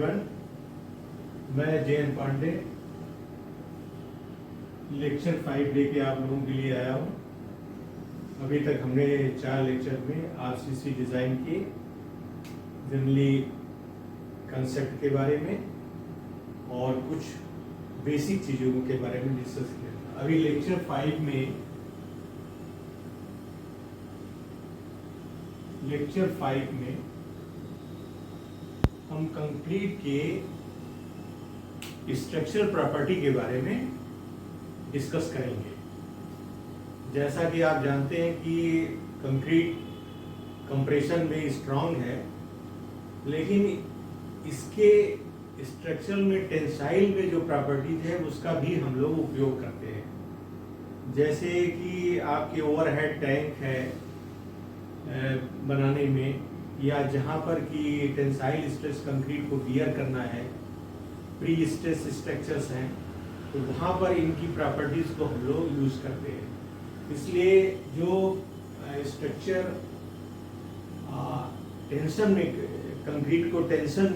Everyone, मैं Jayant Pandey lecture 5 लेके आप लोगों के लिए आया हूँ। अभी तक हमने 4 लेक्चर में आरसीसी डिज़ाइन के जनरली कंसेप्ट के बारे में और कुछ बेसिक चीज़ों के बारे में डिस्कस किया। अभी लेक्चर 5 में हम कंक्रीट के स्ट्रक्चरल प्रॉपर्टी के बारे में डिस्कस करेंगे। जैसा कि आप जानते हैं कि कंक्रीट कंप्रेशन में स्ट्रांग है, लेकिन इसके स्ट्रक्चरल में टेंसाइल में जो प्रॉपर्टीज है उसका भी हम लोग उपयोग करते हैं। जैसे कि आपके ओवरहेड टैंक है बनाने में, या जहाँ पर कि टेंसाइल स्ट्रेस कंक्रीट को बियर करना है, प्री स्ट्रेस स्ट्रक्चर्स हैं, तो वहाँ पर इनकी प्रॉपर्टीज को हम लोग यूज करते हैं। इसलिए जो स्ट्रक्चर टेंशन में कंक्रीट को टेंशन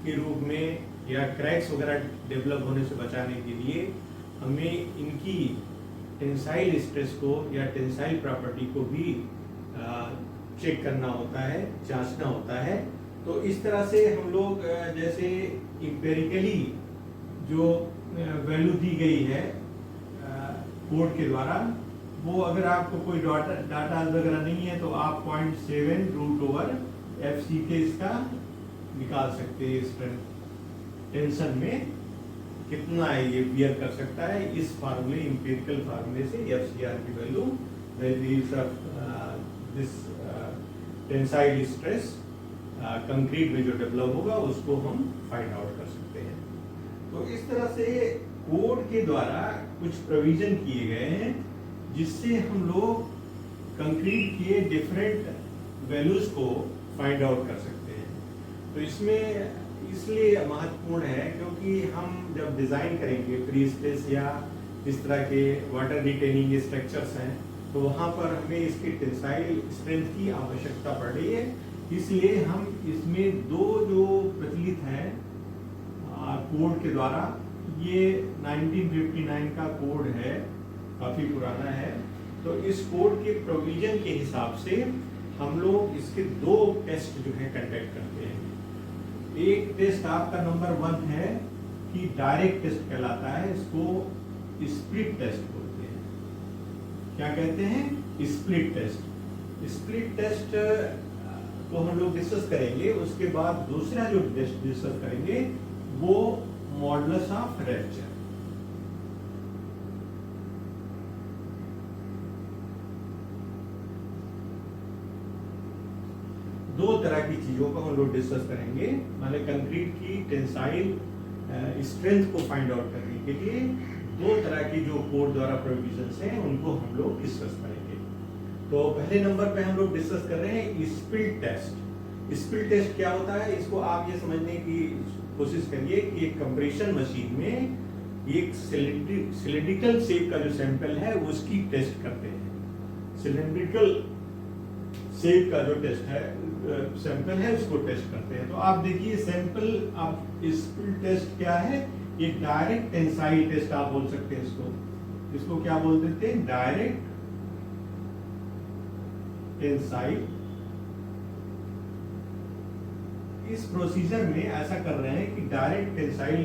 के रूप में या क्रैक्स वगैरह डेवलप होने से बचाने के लिए हमें इनकी टेंसाइल स्ट्रेस को या टेंसाइल प्रॉपर्टी को भी चेक करना होता है, जांचना होता है। तो इस तरह से हम लोग जैसे इंपेरिकली जो वैल्यू दी गई है कोड के द्वारा, वो अगर आपको कोई डाटा वगैरह नहीं है तो आप 0.7 √/FC के इसका निकाल सकते हैं। स्ट्रेंथ टेंशन में कितना है ये बियर कर सकता है, इस फार्मूले इंपेरिकल फार्मूले से FCR की value this tensile stress concrete में जो डेवलप होगा उसको हम फाइंड आउट कर सकते हैं। तो इस तरह से कोड के द्वारा कुछ प्रोविजन किए गए हैं जिससे हम लोग कंक्रीट के डिफरेंट वैल्यूज को फाइंड आउट कर सकते हैं। तो इसमें इसलिए महत्वपूर्ण है क्योंकि हम जब डिजाइन करेंगे प्री स्ट्रेस या इस तरह के वाटर रिटेनिंग स्ट्रक्चर्स हैं, तो वहाँ पर हमें इसकी टेंसाइल स्ट्रेंथ की आवश्यकता पड़ रही है। इसलिए हम इसमें दो जो प्रचलित हैं कोड के द्वारा, ये 1959 का कोड है, काफी पुराना है। तो इस कोड के प्रोविजन के हिसाब से हम लोग इसके 2 टेस्ट जो है कंडक्ट करते हैं। एक टेस्ट आपका नंबर 1 है कि डायरेक्ट टेस्ट कहलाता है, इसको स्प्लिट टेस्ट बोलते हैं। क्या कहते हैं? Split test. स्प्लिट टेस्ट को हम लोग डिस्कस करेंगे। उसके बाद दूसरा जो टेस्ट डिस्कस करेंगे वो मॉडुलस ऑफ रैप्चर। दो तरह की चीजों को हम लोग डिस्कस करेंगे। माने कंक्रीट की टेंसाइल स्ट्रेंथ को फाइंड आउट करने के लिए 2 तरह की जो कोड द्वारा प्रोविजंस हैं उनको हम लोग डिस्कस करेंगे। तो पहले नंबर पे हम लोग डिस्कस कर रहे हैं स्प्लिट टेस्ट। स्प्लिट टेस्ट क्या होता है, इसको आप ये समझने की कोशिश करिए कि एक कंप्रेशन मशीन में एक सिलिंड्रिकल शेप का जो सैंपल है उसकी टेस्ट करते हैं। सिलिंड्रिकल शेप का जो टेस्ट है सैंपल है उसको टेस्ट करते हैं। तो आप देखिए सैंपल, आप स्प्लिट टेस्ट क्या है, ये डायरेक्ट टेंसाइल टेस्ट आप बोल सकते हैं इसको क्या बोल देते हैं? Direct tensile. इस प्रोसीजर में ऐसा कर रहे हैं कि डायरेक्ट टेंसाइल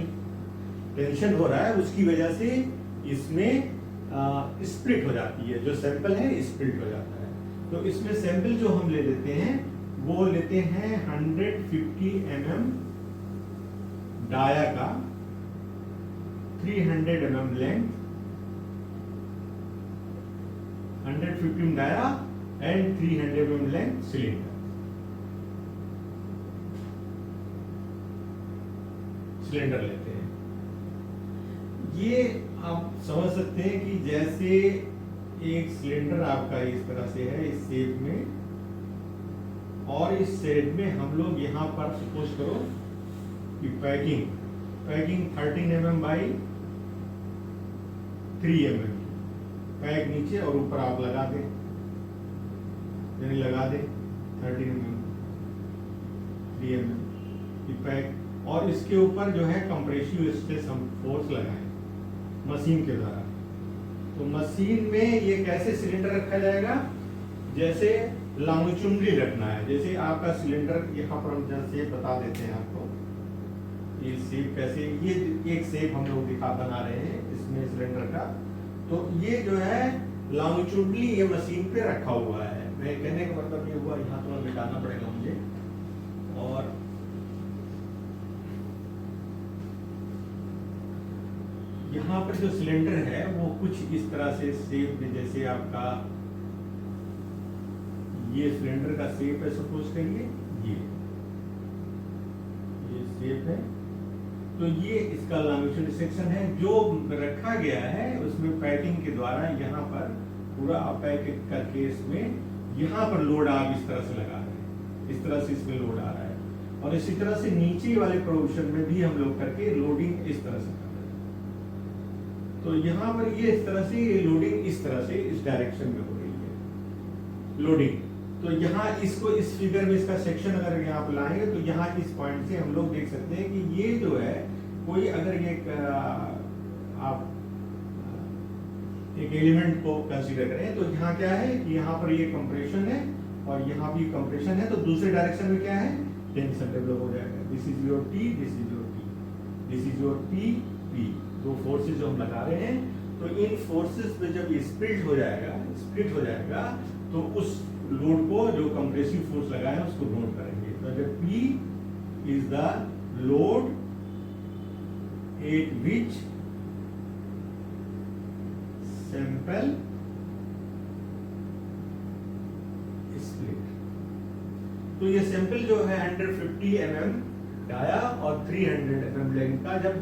टेंशन हो रहा है, उसकी वजह से इसमें स्प्लिट हो जाती है, जो सैंपल है स्प्लिट हो जाता है। तो इसमें सैंपल जो हम ले लेते हैं वो लेते हैं 150 mm डाया का, 300 mm length, 150 dia and 300 mm length cylinder लेते हैं। ये आप समझ सकते हैं कि जैसे एक सिलेंडर आपका इस तरह से है, इस शेप में, और इस शेप में हम लोग यहाँ पर सपोज करो कि packing 13 mm by 3 mm pack नीचे और ऊपर आप लगा दें, यानी लगा दें 13 mm 3 mm पैक और इसके ऊपर जो है कंप्रेसिव स्ट्रेस हम फोर्स लगाएं मशीन के द्वारा। तो मशीन में ये कैसे सिलेंडर रखा जाएगा, जैसे लॉन्गिट्यूडनली रखना है। जैसे आपका सिलेंडर यहाँ पर हम जैसे बता देते हैं आपको ये शेप कैसे, ये एक शेप हम लोग बना रहे हैं इसमें सिलेंडर का। तो ये जो है लॉन्गिट्यूडनली ये मशीन पे रखा हुआ है। मैं कहने का मतलब ये हुआ, यहाँ थोड़ा मिटाना पड़ेगा मुझे। और यहाँ पर जो सिलेंडर है वो कुछ इस तरह से शेप में, जैसे आपका ये सिलेंडर का शेप है, सपोज करिए ये शेप है। तो ये इसका लॉन्गिट्यूड सेक्शन है जो रखा गया है, उसमें पैकिंग के द्वारा यहाँ पर पूरा पैक करके इसमें यहाँ पर लोड आप इस तरह से लगा रहे हैं, इस तरह से इसमें लोड आ रहा है। और इसी तरह से नीचे वाले प्रोविजन में भी हम लोग करके लोडिंग इस तरह से कर रहे हैं। तो यहाँ पर ये इस तरह से लोडिंग इस तरह से इस डायरेक्शन में हो रही है लोडिंग। तो यहाँ इसको इस फिगर में इसका सेक्शन अगर यहाँ पर लाएंगे तो यहाँ इस पॉइंट से हम लोग देख सकते हैं कि ये जो है कोई अगर ये आप एक एलिमेंट को कंसीडर करें तो यहाँ क्या है कि यहाँ पर ये कंप्रेशन है और यहाँ भी कंप्रेशन है। तो दूसरे डायरेक्शन में क्या है, टेंशन डेवलप हो जाएगा। This is your T, this is your T, this is your P P. दो फोर्सेस जो हम लगा रहे हैं, तो इन फोर्सेस पे जब ये स्प्लिट हो जाएगा तो उस लोड को जो कंप्रेसिव फोर्स लगा है उसको नोट करेंगे। तो अगर P is the load at which sample split. तो ये सैंपल जो है 150 mm डाया और 300 mm लेंथ का, जब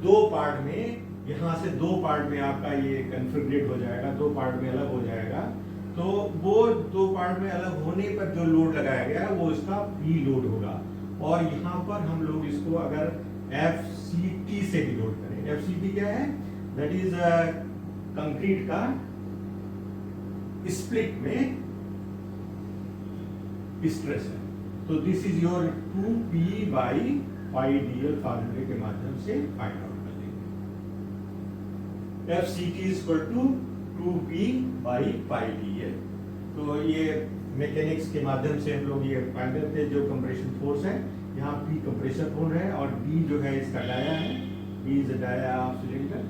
दो पार्ट में, यहां से दो पार्ट में आपका ये कन्फिगरेट हो जाएगा, दो पार्ट में अलग हो जाएगा। तो वो दो पार्ट में अलग होने पर जो लोड लगाया गया है वो इसका P लोड होगा। और यहाँ पर हम लोग इसको अगर FCT से डिनोट करें, FCT क्या है, दैट इज कंक्रीट का स्प्लिट में स्ट्रेस है। तो दिस इज योर 2P/πdl फार्मूले के माध्यम से फाइंड आउट कर लेंगे। FCT is equal to 2P/πdl। तो ये मैकेनिक्स के माध्यम से हम लोग ये फाइंड करते हैं। जो कंप्रेशन फोर्स है, यहाँ P कंप्रेशन फोर्स है और D जो है इसका डाया है, D is the dia of cylinder.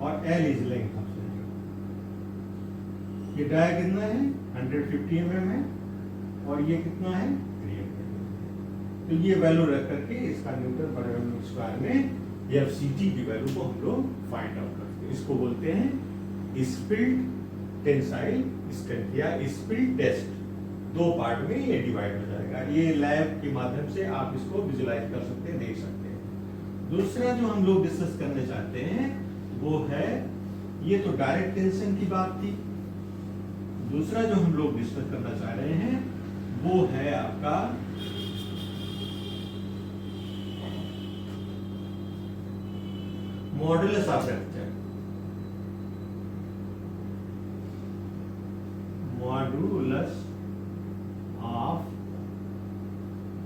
और L is length of cylinder. ये डाया कितना है, 150 mm है और ये कितना है, 300 mm। तो ये वैल्यू रख करके इसका न्यूटन पर मीटर स्क्वायर में FCT की वैल्यू को हम लोग फाइंड आउट करते हैं। इसको बोलते हैं स्पिल्ड टेंसाइल स्ट्रेंथ या स्पिल्ड टेस्ट। दो पार्ट में ये डिवाइड हो जाएगा। ये लैब के माध्यम से आप इसको विजुलाइज कर सकते हैं, देख सकते हैं। दूसरा जो हम लोग डिस्कस करने चाहते हैं वो है, ये तो डायरेक्ट टेंशन की बात थी। दूसरा जो हम लोग डिस्कस करना चाह रहे हैं वो है आपका modulus of rupture. Modulus of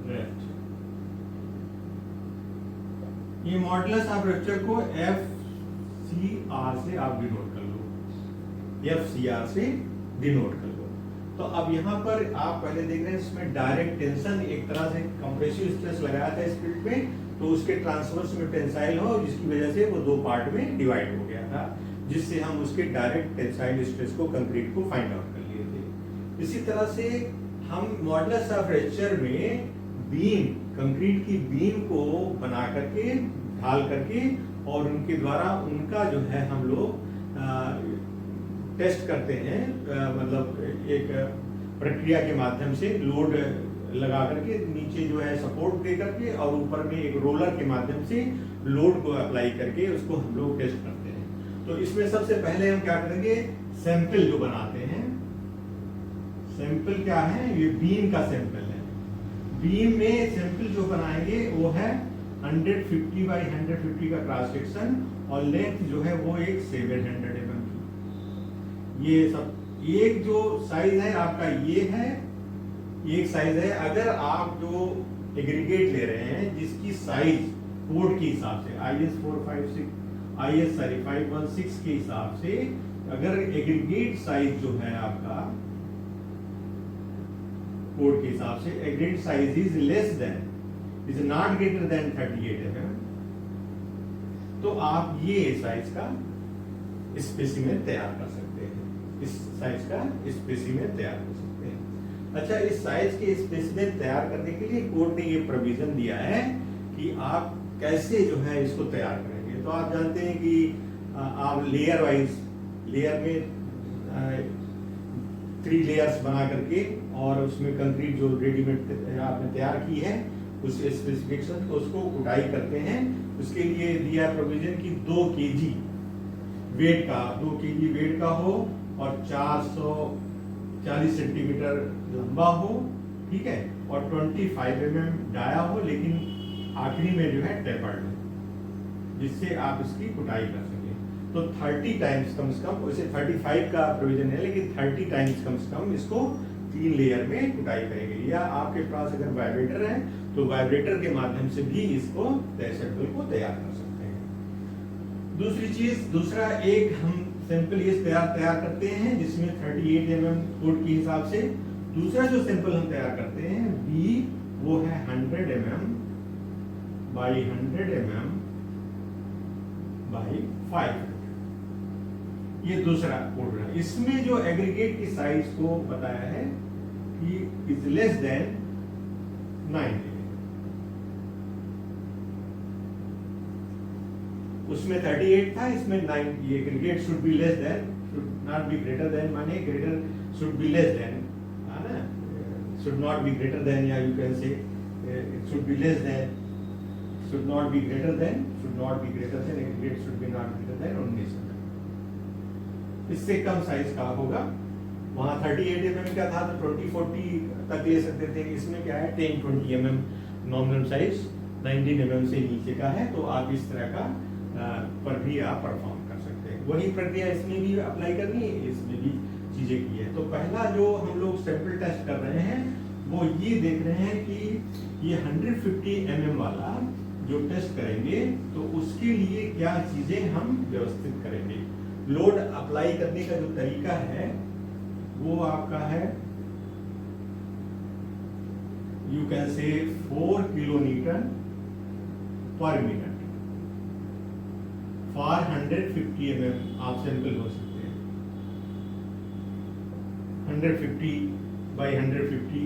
rupture, ये मॉडुलस ऑफ रप्चर को FCR से आप डिनोट कर लो, FCR से डिनोट कर लो। तो अब यहाँ पर आप पहले देख रहे हैं इसमें डायरेक्ट टेंशन, एक तरह से कंप्रेसिव स्ट्रेस लगाया था स्प्लिट में, तो उसके ट्रांसवर्स में टेंसाइल हो, जिसकी वजह से वो दो पार्ट में डिवाइड हो गया था, जिससे हम उसके डायरेक्ट टेंसाइल स्ट्रेस को, कंक्रीट को फाइंड आउट कर लिए थे। इसी तरह से हम मॉडुलस ऑफ रप्चर में बीम, कंक्रीट की बीम को बना करके, ढाल करके और उनके द्वारा उनका जो है हम लोग टेस्ट करते हैं, मतलब एक प्रक्रिया के माध्यम से लोड लगा करके नीचे जो है सपोर्ट दे करके और ऊपर में एक रोलर के माध्यम से लोड को अप्लाई करके उसको हम लोग टेस्ट करते हैं। तो इसमें सबसे पहले हम क्या करेंगे, सैंपल जो बनाते हैं, सैंपल क्या है, ये बीम का सैंपल है। बीम में सैंपल जो बनाएंगे वो है 150/150 का क्रॉस सेक्शन और लेंथ जो है वो एक 700 mm की। ये सब एक जो साइज है आपका ये है एक साइज है। अगर आप जो एग्रीगेट ले रहे हैं जिसकी साइज कोड के हिसाब से IS 516 के हिसाब से, अगर एग्रीगेट साइज जो है आपका कोड के हिसाब से, aggregate size is less than, is not greater then 38 mm, तो आप ये साइज का स्पेसिमेन तैयार कर सकते हैं। इस साइज का स्पेसिमेन तैयार कर सकते हैं। अच्छा, इस साइज के स्पेसिमेन तैयार करने के लिए कोर्ट ने ये प्रोविजन दिया है कि आप कैसे जो है इसको तैयार करेंगे। तो आप जानते हैं कि आप लेयर वाइज, लेयर में 3 लेयर्स बना करके और उसमें कंक्रीट जो रेडीमेड आपने तैयार की है उस स्पेसिफिकेशन को, उसको कुटाई करते हैं। उसके लिए दिया प्रोविजन कि 2 kg वेट का, 2 kg वेट का हो और 440 सेंटीमीटर लंबा हो, ठीक है, और 25 mm डाया हो, लेकिन आखिरी में जो है टेपर्ड हो, जिससे आप इसकी कुटाई कर सकें। तो 30 टाइम्स कम से कम, वैसे 35 का प्रोविजन है, लेकिन 30 टाइम्स कम से कम इसको 3 लेयर में कुटाई करेंगे। या आपके पास अगर वाइब्रेटर है तो वाइब्रेटर के माध्यम से भी इसको सैंपल को तैयार कर सकते हैं। दूसरी चीज, दूसरा एक हम सैंपल ये तैयार करते हैं जिसमें 38 mm कोड के हिसाब से। दूसरा जो सैंपल हम तैयार करते हैं बी, वो है 100 mm बाई 100 mm बाई 500। ये दूसरा कोड है। इसमें जो एग्रीगेट की साइज को बताया है कि इज लेस देन 9 mm। उसमें 38 था, इसमें 9। ये aggregate should be less than, should not be greater than, माने greater should be less than, है ना, should not be greater than, या you can say it should be less than, should not be greater than, should not be greater than, aggregate should be not greater than 19 mm। इससे कम size का होगा। वहां 38 mm का था तो 20-40 तक ले सकते थे। इसमें क्या है 10-20 mm नॉमिनल साइज, 19 mm से नीचे का है, तो आप इस तरह का पर भी आप परफॉर्म कर सकते हैं। वही प्रक्रिया इसमें भी अप्लाई करनी है, इसमें भी चीजें की है। तो पहला जो हम लोग सैंपल टेस्ट कर रहे हैं वो ये देख रहे हैं कि ये 150 mm वाला जो टेस्ट करेंगे तो उसके लिए क्या चीजें हम व्यवस्थित करेंगे। लोड अप्लाई करने का जो तरीका है वो आपका है, यू कैन से 4 किलोन्यूटन पर मिनट फॉर 150 mm आप सैंपल हो सकते हैं। 150 बाई 150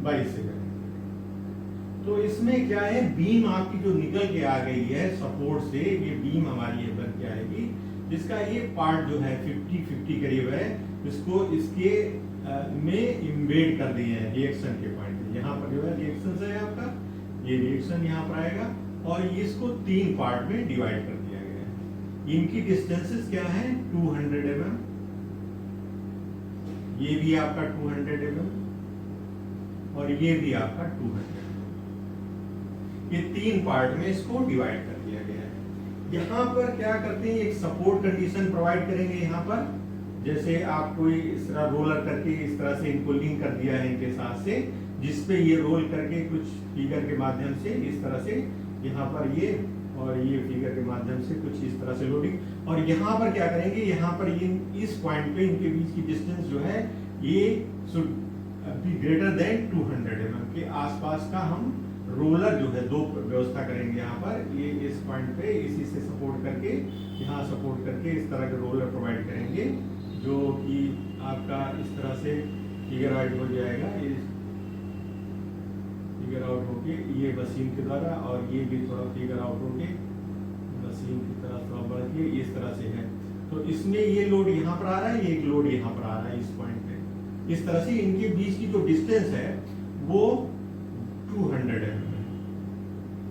बाई से करें। तो इसमें क्या है, बीम आपकी जो निकल के आ गई है सपोर्ट से, ये बीम हमारी ये बन के आएगी, जिसका ये पार्ट जो है 50-50 करीब है, इसको इसके में इम्बेड कर दिए हैं रिएक्शन के पॉइंट। यहाँ पर जो है रिएक्शन है आपका, ये रिएक्शन यहाँ पर आएगा और इसको 3 पार्ट में डिवाइड कर दिया गया है। इनकी डिस्टेंसेस क्या है 200 mm, ये भी आपका 200 mm और ये भी आपका 200 mm। ये 3 पार्ट में इसको डिवाइड कर दिया गया है। यहाँ पर क्या करते हैं, एक सपोर्ट कंडीशन प्रोवाइड करेंगे। यहाँ पर जैसे आप कोई इस तरह रोलर करके इस तरह से इनको लिंक कर दिया है इनके साथ से, जिसपे ये रोल करके कुछ फिगर के माध्यम से इस तरह से यहाँ पर ये और ये फिगर के माध्यम से कुछ इस तरह से लोडिंग। और यहाँ पर क्या करेंगे, यहाँ पर ये इस पॉइंट पे इनके बीच की डिस्टेंस जो है ये should be greater then 200 mm के आसपास का हम रोलर जो है 2 व्यवस्था करेंगे। यहाँ पर ये इस पॉइंट पे इसी से सपोर्ट करके, यहाँ सपोर्ट करके इस तरह के रोलर प्रोवाइड करेंगे, जो कि आपका इस तरह से फिगर आउट हो जाएगा, फिगर आउट होके ये मशीन के द्वारा, और ये भी थोड़ा फिगर आउट होके मशीन की तरह थोड़ा बढ़ के इस तरह से है। तो इसमें ये लोड यहाँ पर आ रहा है, ये एक लोड यहाँ पर आ रहा है इस पॉइंट पे। इस तरह से इनके बीच की जो डिस्टेंस है वो 200 mm है।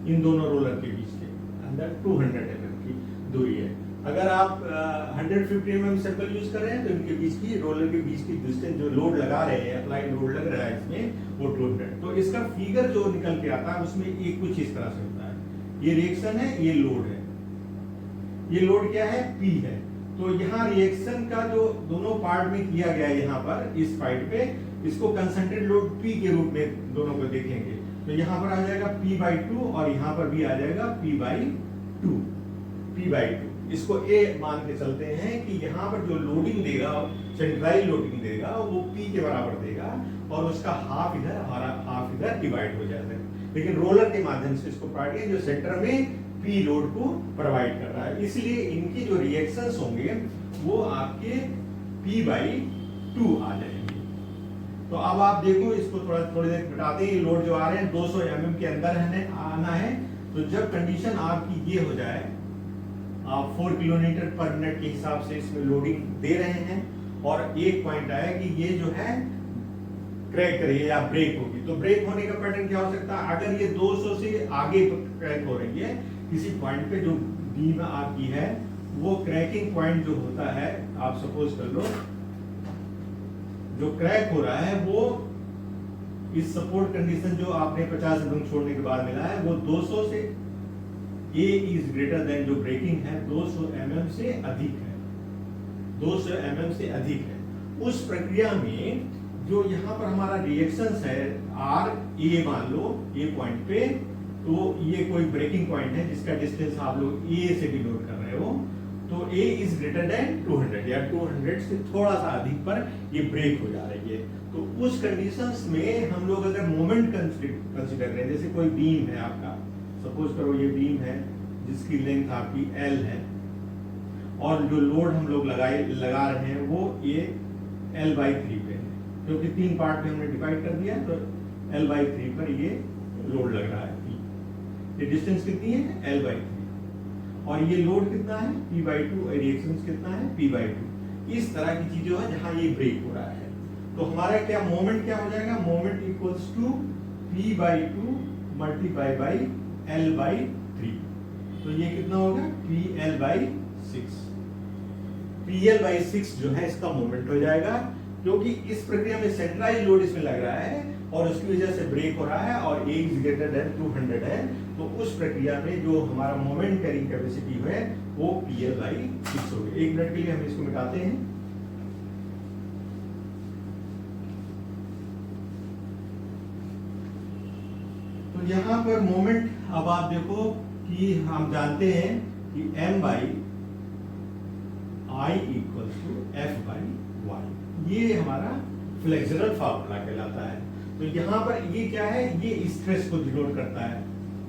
इन दोनों रोलर के बीच के अंदर 200 mm की दूरी है। अगर आप 150 mm सैंपल यूज कर रहे हैं तो इनके बीच की, रोलर के बीच की डिस्टेंस जो लोड लगा रहे हैं, अप्लाइड लोड लग रहा है इसमें, वो 200। तो इसका फिगर जो निकल के आता है उसमें एक कुछ इस तरह से होता है। ये रिएक्शन है, ये लोड है। ये लोड क्या है, P है। तो यहाँ रिएक्शन का जो दोनों पार्ट में किया गया है यहाँ पर इस साइड पे, इसको कंसंट्रेट लोड P के रूप में दोनों को देखेंगे। तो यहाँ पर आ जाएगा P/2 और यहाँ पर भी आ जाएगा P/2, P/2। इसको A मान के चलते हैं कि यहाँ पर जो लोडिंग देगा, सेंट्रलाइज लोडिंग देगा, वो P के बराबर देगा और उसका हाफ इधर और हाफ इधर डिवाइड हो जाएगा। लेकिन रोलर के माध्यम से इसको प्रोवाइड किया, जो सेंटर में P लोड को प्रोवाइड कर रहा है, इसलिए इनकी जो रिएक्शंस होंगे वो आपके P/2 आ जाएंगे। तो अब आप देखो, इसको थोड़ी देर घटाते हैं। लोड जो आ रहे हैं 200 mm के अंदर आना है। तो जब कंडीशन आपकी ये हो जाए, आप 4 किलोमीटर पर मिनट के हिसाब से इसमें लोडिंग दे रहे हैं और एक पॉइंट आया कि ये जो है क्रैक करेगी या ब्रेक होगी, तो ब्रेक होने का पैटर्न क्या हो सकता है? अगर ये 200 से आगे क्रैक हो रही है किसी पॉइंट पे, जो बीम आपकी है, वो क्रैकिंग पॉइंट जो होता है, आप सपोज कर लो जो क्रैक हो रहा है वो इस सपोर्ट कंडीशन जो आपने 50 mm छोड़ने के बाद मिला है, वो 200 से A इज ग्रेटर देन, जो ब्रेकिंग है 200 mm से अधिक है, 200 mm से अधिक है। उस प्रक्रिया में जो यहाँ पर हमारा रिएक्शंस है R A, मान लो A पॉइंट पे, तो ये कोई ब्रेकिंग पॉइंट है जिसका डिस्टेंस आप लोग A से डिनोट कर रहे हो, तो A इज ग्रेटर देन 200 या 200 से थोड़ा सा अधिक पर ये ब्रेक हो जा रही है। तो उस कंडीशंस में हम लोग अगर मोमेंट कंसीडर करें, जैसे कोई बीम है आपका, सपोज करो ये बीम है जिसकी लेंथ आपकी L है और जो लोड हम लोग लगा रहे हैं वो ये L/3 पे है, क्योंकि 3 पार्ट में हमने डिवाइड कर दिया, तो L/3 पर ये लोड लग रहा है। ये डिस्टेंस कितनी है? L/3 और ये लोड कितना है? P/2, रिएक्शंस कितना है? P/2। इस तरह की चीजें है जहां ये ब्रेक हो रहा है, तो हमारा क्या मोमेंट क्या हो जाएगा? Moment equals to P/2 multiply by L/3। तो ये कितना होगा? PL/6। PL/6 जो है इसका मोमेंट हो जाएगा, क्योंकि इस प्रक्रिया में सेंट्रलाइज लोड इसमें लग रहा है और उसकी वजह से ब्रेक हो रहा है और A इज ग्रेटर देन 200 है। तो उस प्रक्रिया में जो हमारा मोमेंट कैरिंग कैपेसिटी है वो PL/6 होगी। 1 मिनट के लिए हम इसको मिटाते हैं। तो यहाँ पर मोमेंट, अब आप देखो कि हम जानते हैं कि M/I इक्वल्स टू F/y, ये हमारा फ्लेक्सुरल फार्मूला कहलाता है। तो यहाँ पर ये क्या है? ये स्ट्रेस को डिनोट करता है,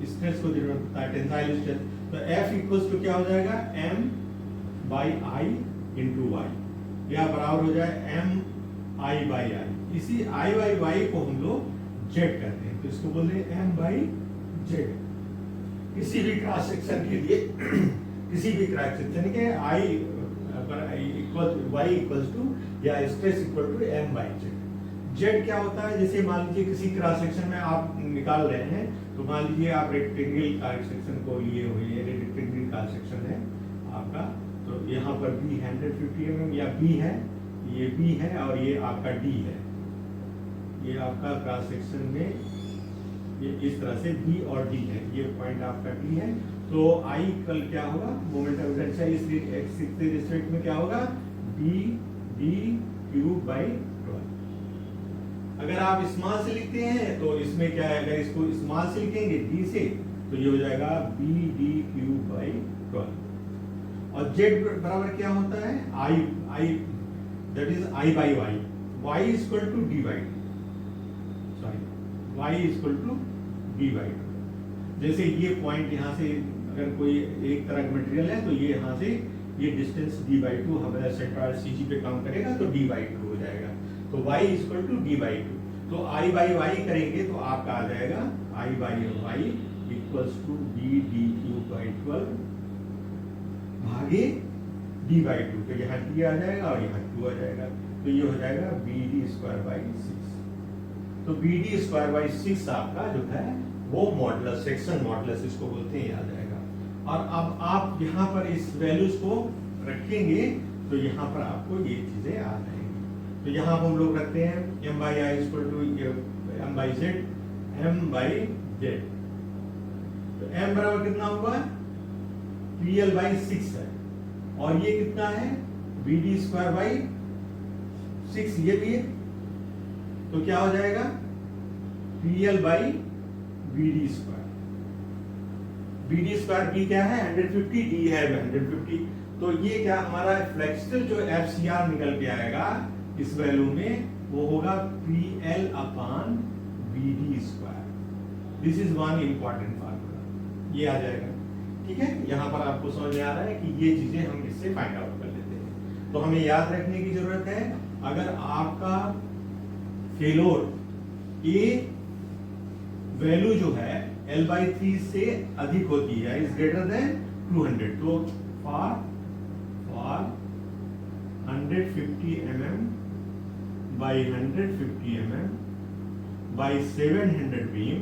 स्ट्रेस को डिनोट करता है, टेंसाइल स्ट्रेस। तो F इक्वल्स टू क्या हो जाएगा? M/I इंटू y, या बराबर हो जाए MI/I। इसी I/y को हम लोग Z कहते हैं, तो इसको बोलते हैं M/Z। किसी भी क्रॉस सेक्शन के लिए किसी भी क्रॉस सेक्शन के y इक्वल्स टू या stress equal to M/Z। Z क्या होता है? जैसे मान लीजिए किसी क्रॉस सेक्शन में आप निकाल रहे हैं, तो मान लीजिए आप रेक्टेंगल क्रॉस सेक्शन को लिए हुए हैं, रेक्टेंगल क्रॉस सेक्शन है आपका, तो यहाँ पर B 150 mm या B है, ये B है और ये आपका D है। ये आपका क्रॉस सेक्शन में ये इस तरह से B और D है, ये पॉइंट आपका D है। तो I कल क्या होगा? मोमेंट ऑफ इनर्शिया इस एक्सिस के रिस्पेक्ट में क्या होगा? B/12। अगर आप स्मॉल से लिखते हैं तो इसमें क्या है? अगर इसको स्मॉल से लिखेंगे D से, तो ये हो जाएगा B/12। और Z बराबर क्या होता है? I that is I/y। y is equal to D/2, sorry y is equal to D/2। जैसे ये पॉइंट यहाँ से अगर कोई एक तरह का मटेरियल है, तो ये यहाँ से ये डिस्टेंस D/2 हमारा सेंट्रल CG पे काम करेगा, तो D/2 हो जाएगा। तो y is equal to D/2। तो I/y करेंगे तो आपका आ जाएगा I/y इक्वल्स टू B/d3/12 भागे D/2। तो यहाँ D आ जाएगा और यहाँ 2 आ जाएगा, तो ये हो जाएगा BD²/6। तो BD²/6 आपका जो है वो मॉडुलस, सेक्शन मॉडुलस इसको बोलते हैं, याद आएगा। और अब आप यहाँ पर इस वैल्यूज को रखेंगे तो यहाँ पर आपको ये चीजें आ जाएंगी। तो यहाँ हम लोग रखते हैं M/I equal to M/Z, M/Z। तो M बराबर कितना हुआ? PL/6 है, और ये कितना है BD स्क्वायर बाई 6 ये भी है, तो क्या हो जाएगा PL by BD square. BD square B क्या है 150, D है 150, तो ये क्या हमारा फ्लेक्सुरल जो FCR निकल के आएगा इस वैल्यू में वो होगा PL upon BD square. This is one important formula, ये आ जाएगा। ठीक है, यहाँ पर आपको समझ में आ रहा है कि ये चीजें हम इससे फाइंड आउट कर लेते हैं। तो हमें याद रखने की जरूरत है, अगर आपका फेलोर ए वैल्यू जो है L/3 से अधिक होती है, इज ग्रेटर देन 200, तो for 150 mm by 150 mm by 700 beam,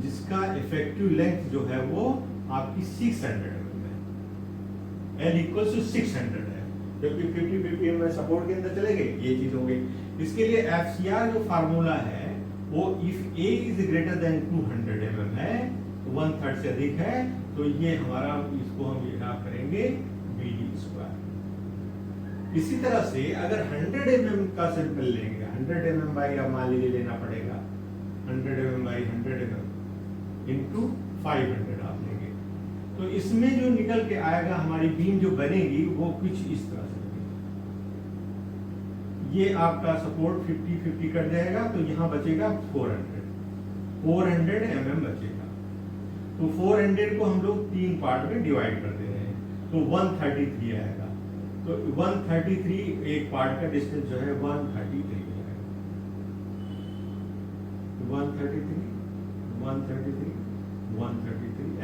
जिसका इफेक्टिव लेंथ जो है वो आपकी 600 mm है, L इक्वल टू 600 है, जबकि 50 ppm में सपोर्ट के अंदर चले गए, ये चीज हो गई। इसके लिए FCR जो फार्मूला है वो if A is greater than 200 mm है, 1/3 से अधिक है, तो ये हमारा इसको हम यहाँ करेंगे BD स्क्वायर। इसी तरह से अगर 100 mm का सैंपल लेंगे, 100 mm बाई अब मान लीजिए लेना पड़ेगा 100 mm बाई 100 mm इंटू 500 आप लेंगे, तो इसमें जो निकल के आएगा हमारी बीम जो बनेगी वो कुछ इस तरह से बनेगी। ये आपका सपोर्ट 50-50 कर जाएगा, तो यहाँ बचेगा 400 mm बचेगा। तो 400 को हम लोग 3 पार्ट में डिवाइड कर दे रहे हैं, तो 133 आएगा। तो 133 एक पार्ट का डिस्टेंस जो है 133 है, 133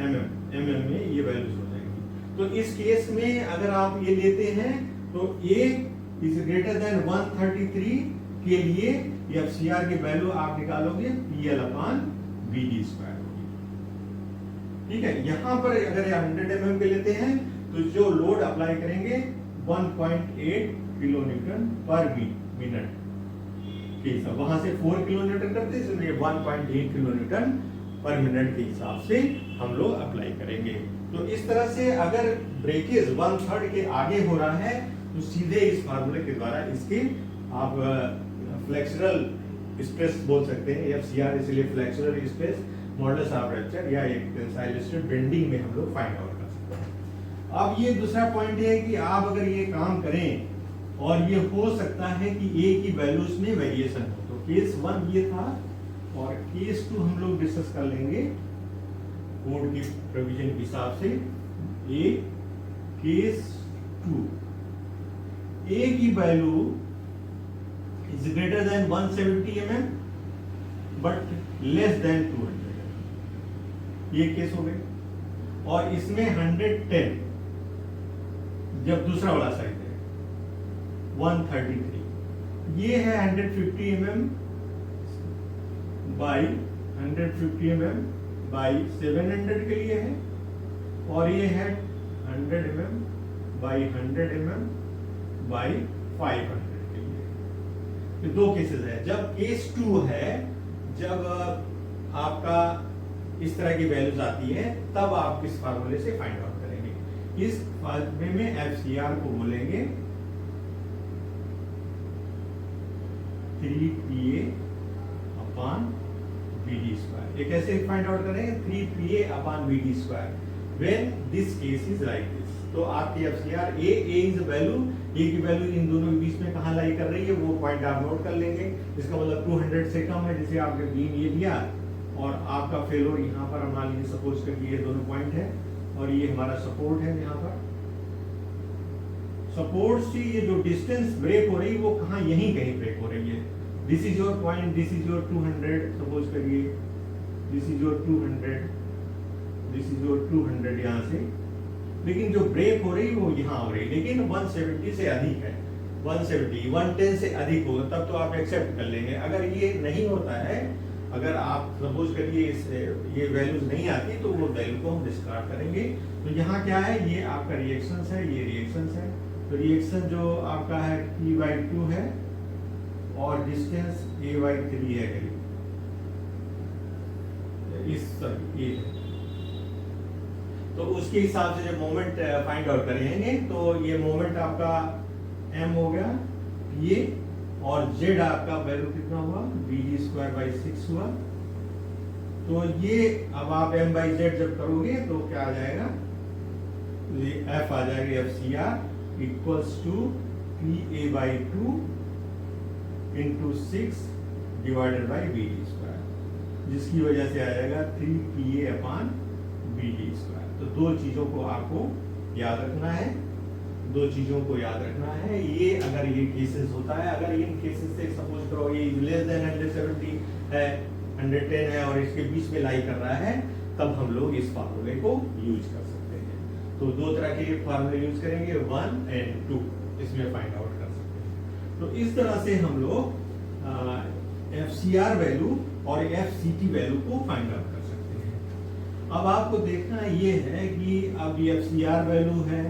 mm में ये वैल्यूज हो जाएंगी। तो इस केस में अगर आप ये लेते हैं तो A इज ग्रेटर देन 133 के लिए FCR की वैल्यू आप निकालोगे PL अपान BD स्क्वायर होगी। ठीक है, यहां पर अगर 100 mm के लेते हैं तो जो लोड अप्लाई करेंगे 1.8 किलोन्यूटन पर मिनट, ठीक है, वहां से 4 किलोन्यूटन करते हैं, इसलिए 1.8 किलोन्यूटन पर मिनट के हिसाब से हम लोग अप्लाई करेंगे। तो इस तरह से अगर ब्रेकेज 1/3 के आगे हो रहा है तो सीधे इस फार्मूले के द्वारा इसके आप फ्लेक्सुरल स्ट्रेस बोल सकते हैं, FCR, इसलिए flexural stress modulus of rupture या एक टेंसाइल स्ट्रेस बेंडिंग में हम लोग फाइंड आउट कर सकते हैं। अब ये दूसरा पॉइंट है कि आप अगर ये काम करें और ये हो सकता है कि A की वैल्यूज में वेरिएशन हो, तो केस 1 ये था और केस 2 हम लोग डिस्कस कर लेंगे कोड की प्रोविजन के हिसाब से। A केस 2, A की value is greater than 170 mm but less than 200 mm, ये केस हो गई। और इसमें 110 जब दूसरा वाला साइड है 133, ये है 150 mm बाई 150 mm बाई 700 के लिए है, और ये है 100 mm बाई 100 mm बाई 500 के लिए। ये दो केसेस है। जब केस 2 है, जब आपका इस तरह की वैल्यूज आती है तब आप इस फार्मूले से फाइंड आउट करेंगे। इस फार्मूले में FCR को बोलेंगे 3PA अपान BD स्क्वायर। ये कैसे फाइंड आउट करेंगे? 3PA upon BD square when this case is like this. तो आपकी FCR A is value, A की वैल्यू इन दोनों के बीच में कहां लाई कर रही है वो पॉइंट आप नोट कर लेंगे। इसका मतलब 200 से कम है, जैसे आपने बीम ये दिया और आपका फेलोर यहाँ पर मान लीजिए सपोज करके ये दोनों पॉइंट है और ये हमारा सपोर्ट है। यहाँ पर सपोर्ट से ये जो डिस्टेंस ब्रेक हो रही है वो कहाँ, यहीं कहीं ब्रेक हो रही है। This is your point, this is your 200 suppose करिए, this is your 200, this is your 200 यहाँ से, लेकिन जो ब्रेक हो रही है वो यहाँ हो रही है, लेकिन 170 से अधिक है, 170 110 से अधिक होगा तब तो आप एक्सेप्ट कर लेंगे। अगर ये नहीं होता है, अगर आप सपोज करिए ये वैल्यूज नहीं आती तो वो वैल्यू को हम डिस्कार्ड करेंगे। तो यहाँ क्या है, ये आपका रिएक्शंस है, ये रिएक्शंस है। तो रिएक्शन जो आपका है T/2 है और डिस्टेंस A/3 है करीब इस ये है। तो उसके हिसाब से जब मोमेंट फाइंड आउट करेंगे तो ये मोमेंट आपका m हो गया ये, और z आपका वैल्यू कितना हुआ bg²/6 हुआ। तो ये अब आप m/z जब करोगे तो क्या आ जाएगा, ये f आ जाएगा FCR equals to PA/2 into 6 divided by bd², जिसकी वजह से आ जाएगा 3PA/bd²। तो दो चीजों को आपको याद रखना है, दो चीजों को याद रखना है। ये अगर ये केसेस होता है, अगर इन केसेस से सपोज करो ये लेस देन 170 है, 110 है और इसके बीच में लाई कर रहा है, तब हम लोग इस फार्मूले को यूज कर सकते हैं। तो दो तरह के फार्मूले यूज करेंगे, 1 और 2, इसमें फाइंड आउट कर सकते हैं। तो इस तरह से हम लोग FCR वैल्यू और FCT वैल्यू को फाइंड आउट कर सकते हैं। अब आपको देखना ये है कि अब ये FCR वैल्यू है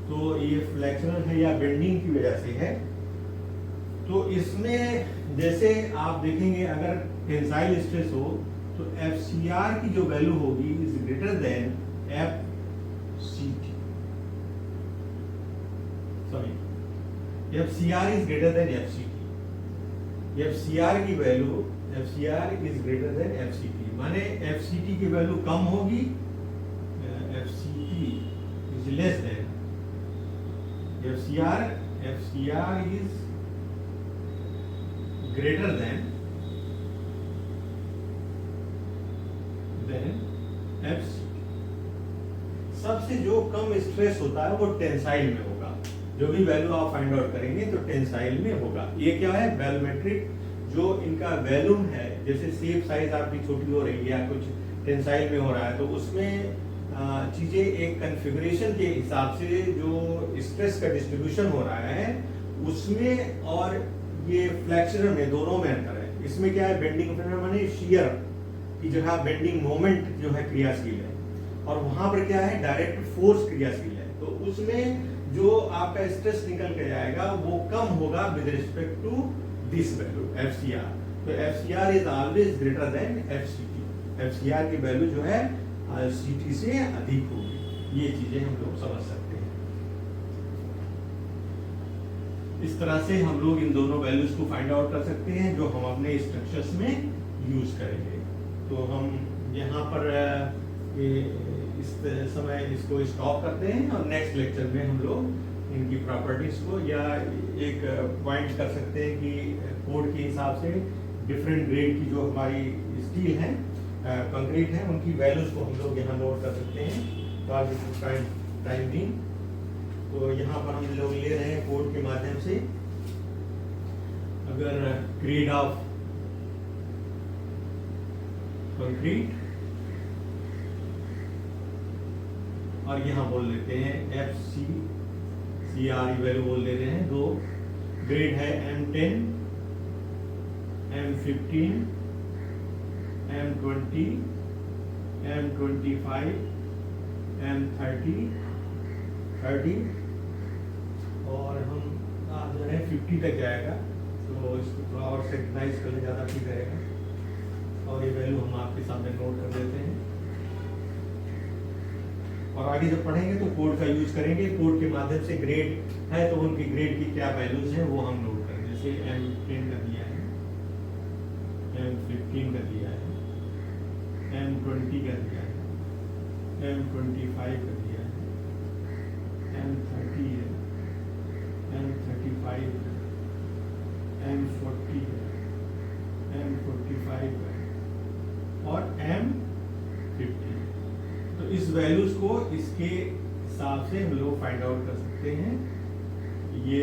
तो ये फ्लेक्सुरल है या बेंडिंग की वजह से है। तो इसमें जैसे आप देखेंगे अगर टेंसाइल स्ट्रेस हो तो FCR की जो वैल्यू होगी is greater than FCT, sorry FCR is greater than FCT। FCR की value FCR is greater than FCT, माने FCT की वैल्यू कम होगी, FCT is less than FCR is greater than FCT। सबसे जो कम स्ट्रेस होता है वो टेंसाइल में होगा, जो भी वैल्यू आप फाइंड आउट करेंगे तो टेंसाइल में होगा। ये क्या है, वैल्यूमेट्रिक जो इनका वैल्यूम है, जैसे शेप साइज आपकी छोटी हो रही है या कुछ टेंसाइल में हो रहा है, तो उसमें चीजें एक कॉन्फ़िगरेशन के हिसाब से जो स्ट्रेस का डिस्ट्रीब्यूशन हो रहा है उसमें और ये फ्लेक्सुरल में दोनों में अंतर है। इसमें क्या है, बेंडिंग माने शियर की जगह बेंडिंग मोमेंट जो है क्रियाशील है, और वहां पर क्या है डायरेक्ट फोर्स क्रियाशील है। तो उसमें जो आपका स्ट्रेस निकल के जाएगा वो कम होगा with respect to this value FCR। तो FCR is always greater than FCT। FCR की वैल्यू जो है CT से अधिक होगी। ये चीजें हम लोग समझ सकते हैं। इस तरह से हम लोग इन दोनों वैल्यूज को फाइंड आउट कर सकते हैं जो हम अपने स्ट्रक्चर्स में यूज करेंगे। तो हम यहाँ पर इस समय इसको स्टॉप करते हैं और नेक्स्ट लेक्चर में हम लोग इनकी प्रॉपर्टीज को या एक पॉइंट कर सकते हैं कि कोड के हिसाब से डिफरेंट ग्रेड की जो हमारी स्टील है, कंक्रीट है, उनकी वैल्यूज को हम लोग यहाँ नोट कर सकते हैं। तो आज टाइम भी तो यहाँ पर हम लोग ले रहे हैं कोड के माध्यम से, अगर ग्रेड ऑफ कंक्रीट और यहाँ बोल लेते हैं FCR वैल्यू बोल लेते हैं। दो ग्रेड है M10, M15, M20, M25, M30, 30 और हम आज जो है 50 तक जाएगा। तो इसको थोड़ा और सेक्टराइज करने ज़्यादा ठीक रहेगा और ये वैल्यू हम आपके सामने नोट कर देते हैं। और आगे जब पढ़ेंगे तो कोड का यूज करेंगे, कोड के माध्यम से ग्रेड है तो उनकी ग्रेड की क्या वैल्यूज हैं वो हम नोट करेंगे। जैसे M10 का दिया है, M15 का दिया है, M20 का दिया है, M25 का दिया है, M30 है, M35 है, M40 है, M45 है और M50। तो इस वैल्यूज को इसके हिसाब से हम लोग फाइंड आउट कर सकते हैं। ये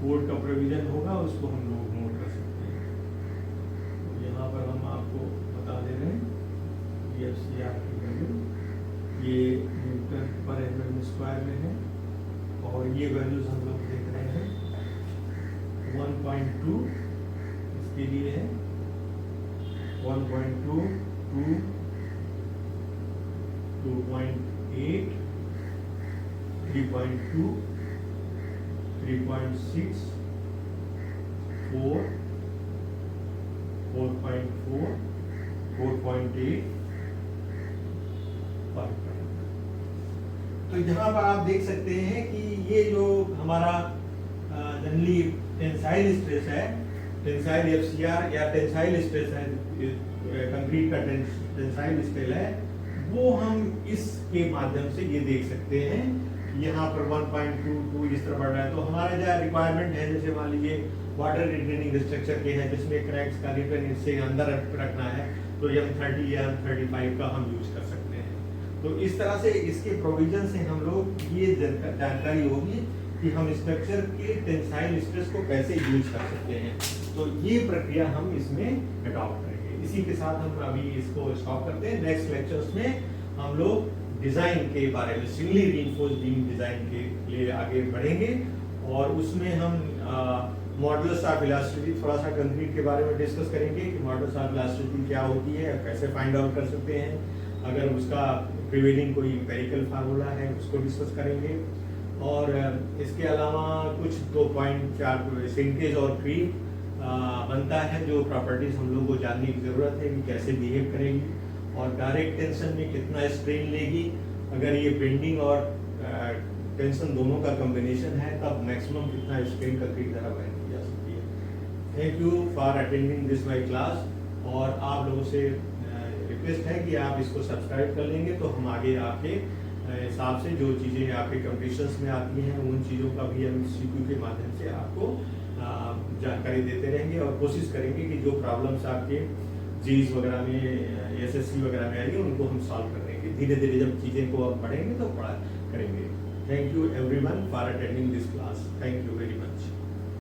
कोड का प्रोविजन होगा, उसको हम लोग नोट कर सकते हैं। तो यहाँ पर हम आपको बता दे रहे हैं FCR की वैल्यू, ये न्यूटन पर mm स्क्वायर में है और ये वैल्यूज हम लोग देख रहे हैं 1.2 इसके लिए है, 1.2, 2, 2.8, 3.2, 3.6, 4, 4.4, 4.8, 5. तो यहाँ पर आप देख सकते हैं कि ये जो हमारा जनरली टेंसाइल स्ट्रेस है, टेंसाइल एफसीआर या टेंसाइल स्ट्रेस है, कंक्रीट का टेंसाइल स्ट्रेस है, वो हम इसके माध्यम से ये देख सकते हैं। यहाँ पर 1.22 इस तरह बढ़ रहा है। तो हमारा जो रिक्वायरमेंट है, जैसे मान लीजिए वाटर रिटेनिंग स्ट्रक्चर के हैं जिसमें क्रैक्स का रिटर्न इससे अंदर रखना है, तो M30 या M35 का हम यूज कर सकते हैं। तो इस तरह से इसके प्रोविजन से हम लोग ये जानकारी होगी कि हम स्ट्रक्चर के टेंसाइल स्ट्रेस को कैसे यूज कर सकते हैं। तो ये प्रक्रिया हम इसमें अडॉप्ट करेंगे। इसी के साथ हम अभी इसको स्टॉप करते हैं। नेक्स्ट लेक्चर्स में हम लोग डिजाइन के बारे में, सिंगली रीइंफोर्स्ड बीम डिजाइन के लिए आगे बढ़ेंगे और उसमें हम मॉडुलस ऑफ इलास्टिसिटी, थोड़ा सा कंक्रीट के बारे में डिस्कस करेंगे कि मॉडुलस ऑफ इलास्टिसिटी क्या होती है, कैसे फाइंड आउट कर सकते हैं, अगर उसका प्रिवेलिंग कोई एम्पिरिकल फार्मूला है उसको डिस्कस करेंगे। और इसके अलावा कुछ 2.4 सिंकेज और क्रीप बनता है, जो प्रॉपर्टीज हम लोग को जानने की जरूरत है कि कैसे बिहेव करेगी और डायरेक्ट टेंशन में कितना स्ट्रेन लेगी। अगर ये बेंडिंग और टेंशन दोनों का कॉम्बिनेशन है तब मैक्सिमम कितना स्ट्रेन कंक्रीट द्वारा वहन की जा सकती है। Thank you for attending this my class. और आप लोगों से रिक्वेस्ट है कि आप इसको सब्सक्राइब कर लेंगे तो हम आगे आपके हिसाब से जो चीज़ें आपके कंपटीशंस में आती हैं उन चीज़ों का भी हम MCQ के माध्यम से आपको जानकारी देते रहेंगे और कोशिश करेंगे कि जो प्रॉब्लम्स आपके जीज वगैरह में, SSC वगैरह में आएंगे उनको हम सॉल्व कर देंगे। धीरे धीरे जब चीज़ें को हम पढ़ेंगे तो पढ़ा करेंगे। Thank you everyone for attending this class. Thank you very much.